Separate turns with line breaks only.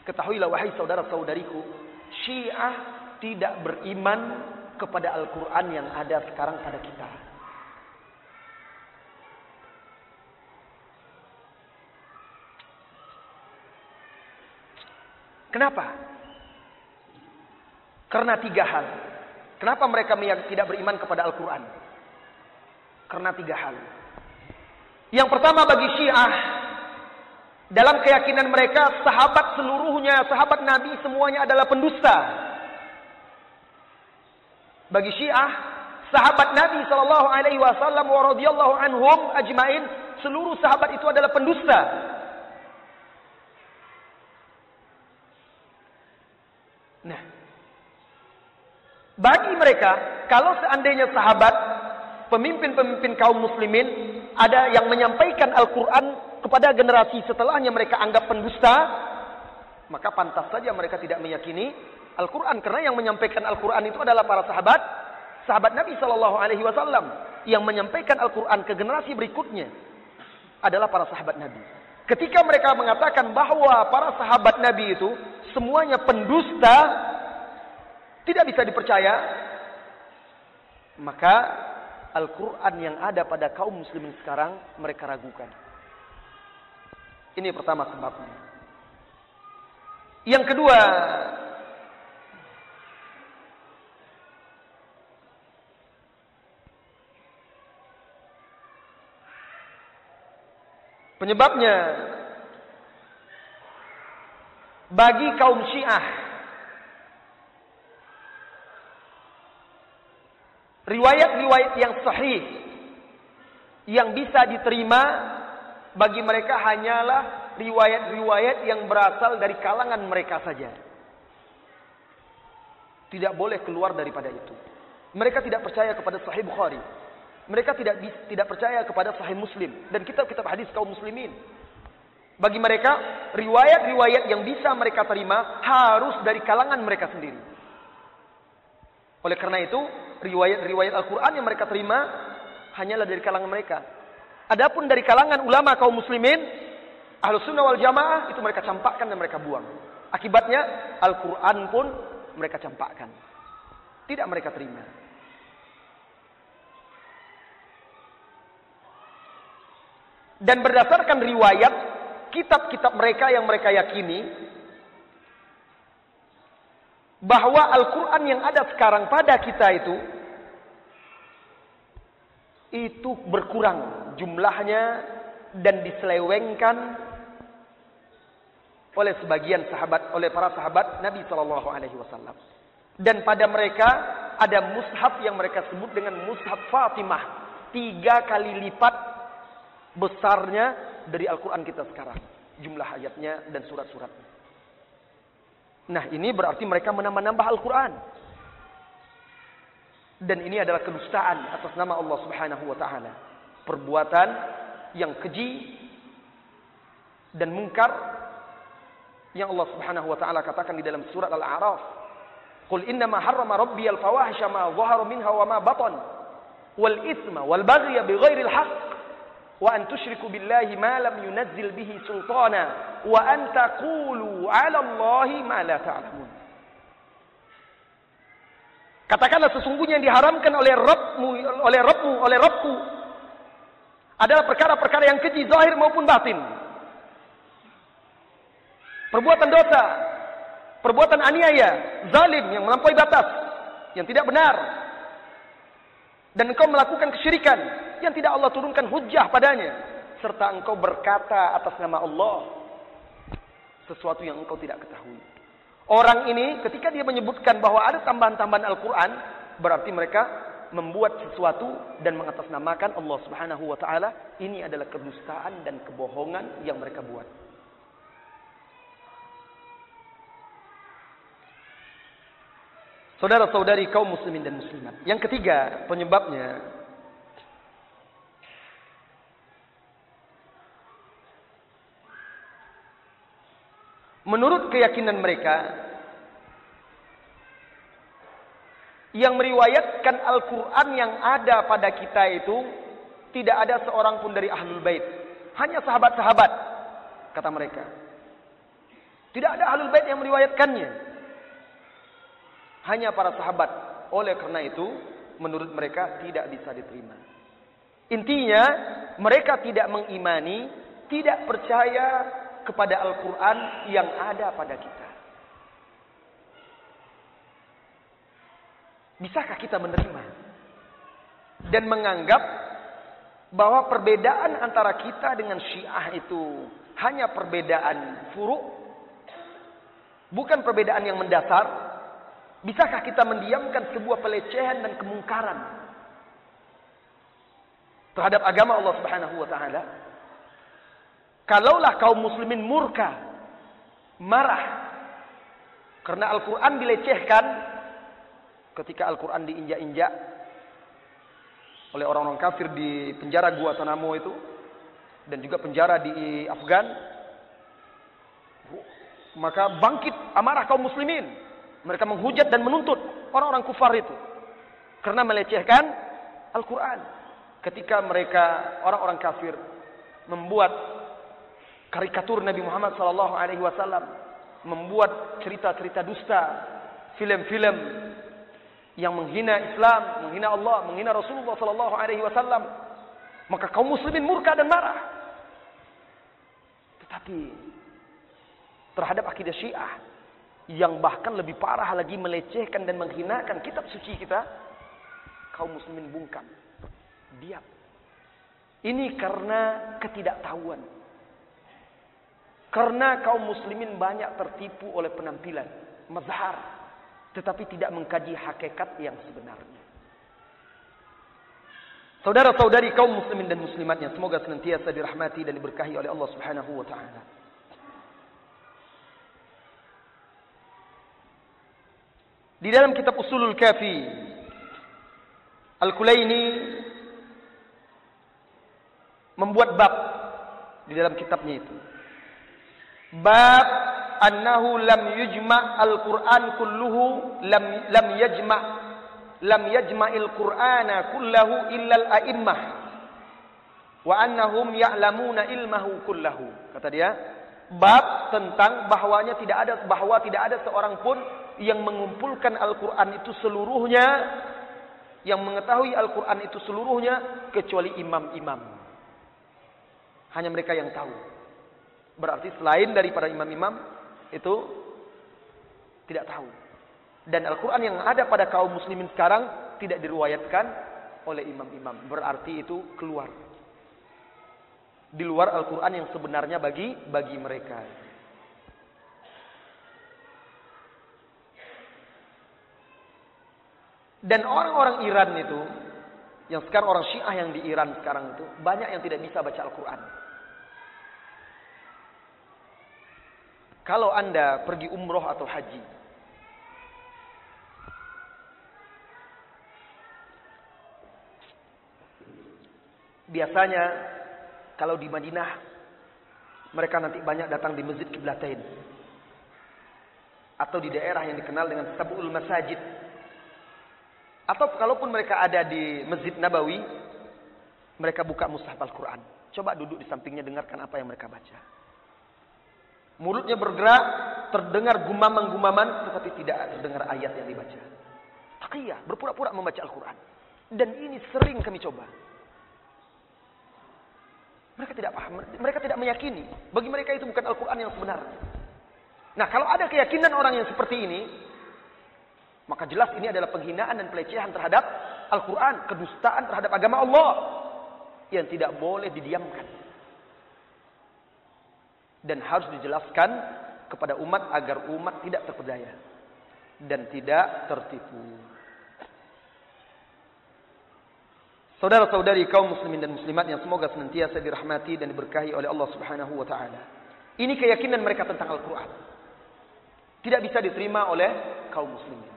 Ketahuilah wahai saudara-saudariku, Syiah tidak beriman kepada Al-Quran yang ada sekarang pada kita. Kenapa? Karena 3 hal. Kenapa mereka tidak beriman kepada Al-Quran? Karena 3 hal. Yang pertama, bagi Syiah, dalam keyakinan mereka, sahabat seluruhnya, sahabat Nabi semuanya adalah pendusta. Bagi Syiah, sahabat Nabi sallallahu alaihi wasallam wa radhiyallahu anhum ajmain, seluruh sahabat itu adalah pendusta. Nah, bagi mereka, kalau seandainya sahabat, pemimpin-pemimpin kaum muslimin, ada yang menyampaikan Al-Quran kepada generasi setelahnya mereka anggap pendusta, maka pantas saja mereka tidak meyakini Al-Quran. Karena yang menyampaikan Al-Quran itu adalah para sahabat, sahabat Nabi Sallallahu Alaihi Wasallam. Yang menyampaikan Al-Quran ke generasi berikutnya adalah para sahabat Nabi. Ketika mereka mengatakan bahwa para sahabat Nabi itu semuanya pendusta, tidak bisa dipercaya, maka Al-Quran yang ada pada kaum muslimin sekarang mereka ragukan. Ini pertama sebabnya. Yang kedua, penyebabnya, bagi kaum Syiah, riwayat-riwayat yang sahih yang bisa diterima bagi mereka hanyalah riwayat-riwayat yang berasal dari kalangan mereka saja. Tidak boleh keluar daripada itu. Mereka tidak percaya kepada Sahih Bukhari. Mereka tidak percaya kepada Sahih Muslim dan kitab-kitab hadis kaum muslimin. Bagi mereka, riwayat-riwayat yang bisa mereka terima harus dari kalangan mereka sendiri. Oleh karena itu, riwayat-riwayat Al-Quran yang mereka terima hanyalah dari kalangan mereka. Adapun dari kalangan ulama kaum muslimin, Ahlus Sunnah wal Jamaah, itu mereka campakkan dan mereka buang. Akibatnya, Al-Quran pun mereka campakkan. Tidak mereka terima. Dan berdasarkan riwayat, kitab-kitab mereka yang mereka yakini, bahwa Al-Quran yang ada sekarang pada kita itu berkurang jumlahnya dan diselewengkan oleh sebagian sahabat, oleh para sahabat Nabi Sallallahu Alaihi Wasallam. Dan pada mereka ada mushaf yang mereka sebut dengan mushaf Fatimah, 3 kali lipat besarnya dari Al-Quran kita sekarang, jumlah ayatnya dan surat-suratnya. Nah, ini berarti mereka menambah-nambah Al-Quran. Dan ini adalah kedustaan atas nama Allah Subhanahu wa taala. Perbuatan yang keji dan mungkar yang Allah Subhanahu wa taala katakan di dalam surat Al-A'raf. Qul innama harrama rabbi al-fawahisha ma dhahara minha wa ma batan wal itsma wal baghya bighairi al-haqq wa an tusyriku billahi ma lam yunazzil bihi sultana wa an taqulu 'ala Allahi ma la ta'lamun. Katakanlah sesungguhnya yang diharamkan oleh Rabbku adalah perkara-perkara yang keji zahir maupun batin. Perbuatan dosa, perbuatan aniaya, zalim yang melampaui batas, yang tidak benar. Dan engkau melakukan kesyirikan yang tidak Allah turunkan hujjah padanya, serta engkau berkata atas nama Allah sesuatu yang engkau tidak ketahui. Orang ini ketika dia menyebutkan bahwa ada tambahan-tambahan Al-Quran, berarti mereka membuat sesuatu dan mengatasnamakan Allah Subhanahu wa taala. Ini adalah kedustaan dan kebohongan yang mereka buat. Saudara-saudari kaum muslimin dan muslimat. Yang ketiga, penyebabnya menurut keyakinan mereka, yang meriwayatkan Al-Quran yang ada pada kita itu tidak ada seorang pun dari Ahlul Bait. Hanya sahabat-sahabat, kata mereka. Tidak ada ahlul bait yang meriwayatkannya. Hanya para sahabat. Oleh karena itu, menurut mereka tidak bisa diterima. Intinya, mereka tidak mengimani, tidak percaya kepada Al-Quran yang ada pada kita. Bisakah kita menerima dan menganggap bahwa perbedaan antara kita dengan Syiah itu hanya perbedaan furu'? Bukan perbedaan yang mendasar. Bisakah kita mendiamkan sebuah pelecehan dan kemungkaran terhadap agama Allah Subhanahu wa taala? Kalaulah kaum muslimin murka, marah karena Al-Qur'an dilecehkan, ketika Al-Qur'an diinjak-injak oleh orang-orang kafir di penjara Guantanamo itu dan juga penjara di Afgan, maka bangkit amarah kaum muslimin. Mereka menghujat dan menuntut orang-orang kufar itu karena melecehkan Al-Quran. Ketika mereka, orang-orang kafir, membuat karikatur Nabi Muhammad SAW, membuat cerita-cerita dusta, film-film yang menghina Islam, menghina Allah, menghina Rasulullah SAW, maka kaum muslimin murka dan marah. Tetapi terhadap akidah Syiah yang bahkan lebih parah lagi, melecehkan dan menghinakan kitab suci kita, kaum muslimin bungkam, diam. Ini karena ketidaktahuan. Karena kaum muslimin banyak tertipu oleh penampilan, mazhar, tetapi tidak mengkaji hakikat yang sebenarnya. Saudara-saudari kaum muslimin dan muslimatnya, semoga senantiasa dirahmati dan diberkahi oleh Allah Subhanahu wa taala. Di dalam kitab Usulul Kafi, Al-Kulaini membuat bab di dalam kitabnya itu. Bab annahu lam yujma' al-Qur'an kulluhu lam yajma'il Qur'ana kullahu illa al-a'immah wa annahum ya'lamuna ilmahu kullahu. Kata dia, bab tentang bahwa tidak ada seorang pun yang mengumpulkan Al-Quran itu seluruhnya, yang mengetahui Al-Quran itu seluruhnya, kecuali imam-imam. Hanya mereka yang tahu. Berarti selain daripada imam-imam itu tidak tahu. Dan Al-Quran yang ada pada kaum muslimin sekarang tidak diriwayatkan oleh imam-imam. Berarti itu keluar. Di luar Al-Quran yang sebenarnya bagi mereka. Dan orang-orang Iran itu, yang sekarang orang Syiah yang di Iran sekarang itu, banyak yang tidak bisa baca Al-Quran. Kalau Anda pergi umroh atau haji, biasanya kalau di Madinah, mereka nanti banyak datang di Masjid Qiblatain, atau di daerah yang dikenal dengan Sab'ul Masajid. Atau kalaupun mereka ada di Masjid Nabawi, mereka buka mushaf Al-Quran. Coba duduk di sampingnya, dengarkan apa yang mereka baca. Mulutnya bergerak, terdengar gumaman-gumaman, tetapi tidak terdengar ayat yang dibaca. Taqiyah, berpura-pura membaca Al-Quran. Dan ini sering kami coba. Mereka tidak paham, mereka tidak meyakini. Bagi mereka itu bukan Al-Quran yang sebenarnya. Nah, kalau ada keyakinan orang yang seperti ini, maka jelas ini adalah penghinaan dan pelecehan terhadap Al-Quran, kedustaan terhadap agama Allah yang tidak boleh didiamkan dan harus dijelaskan kepada umat agar umat tidak terpedaya dan tidak tertipu. Saudara-saudari kaum muslimin dan muslimat yang semoga senantiasa dirahmati dan diberkahi oleh Allah Subhanahu wa taala. Ini keyakinan mereka tentang Al-Quran. Tidak bisa diterima oleh kaum muslimin.